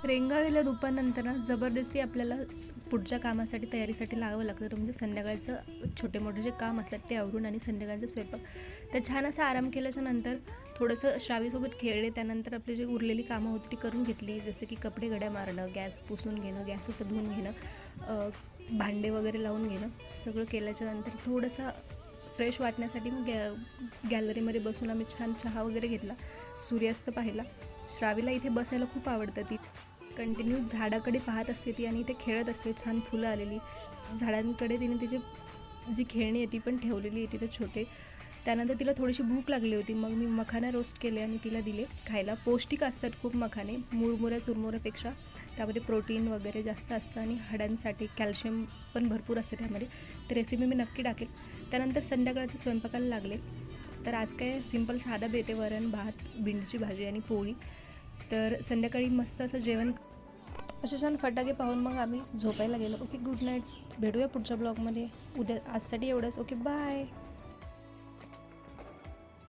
रेंगाळलेल्या दुपारनंतर ना जबरदस्ती आपल्याला पुढच्या कामासाठी तयारीसाठी लागावं लागतं. तर म्हणजे संध्याकाळचं छोटे मोठे जे काम असतात ते आवरून आणि संध्याकाळचा स्वयंपाक. तर छान असा आराम केल्याच्या नंतर थोडंसं श्रावीसोबत खेळले. त्यानंतर आपली जी उरलेली कामं होती ती करून घेतली, जसं की कपडे घड्या मारणं, गॅस पुसून घेणं, गॅस उठं धुवून घेणं, भांडे वगैरे लावून घेणं. सगळं केल्याच्यानंतर थोडंसं फ्रेश वाटण्यासाठी मग गॅलरीमध्ये बसून आम्ही छान चहा वगैरे घेतला, सूर्यास्त पाहिला. श्रावीला इथे बसायला खूप आवडतं. ती कंटिन्यू झाडाकडे पाहत असते ती आणि इथे खेळत असते. छान फुलं आलेली झाडांकडे तिने तिची जी खेळणी आहे ती पण ठेवलेली आहे तिथे छोटे. त्यानंतर तिला थोडीशी भूक लागली होती, मग मी मखाना रोस्ट केले आणि तिला दिले खायला. पौष्टिक असतात खूप मखाने, चुरमुऱ्यापेक्षा त्यामध्ये प्रोटीन वगैरे जास्त असतं आणि हाडांसाठी कॅल्शियम पण भरपूर असते त्यामध्ये. तर रेसिपी मी नक्की टाकेल. त्यानंतर संध्याकाळचं स्वयंपाकाला लागले. तर आज काय सिंपल साधा बेते, वरण भात, भेंडीची भाजी आणि पोळी. तर संध्याकाळी मस्त असं जेवण, असे छान फटाके पाहून मग आम्ही झोपायला गेलो. Okay, good night. भेटूया पुढच्या ब्लॉगमध्ये उद्या. आजसाठी एवढंच. Okay, bye.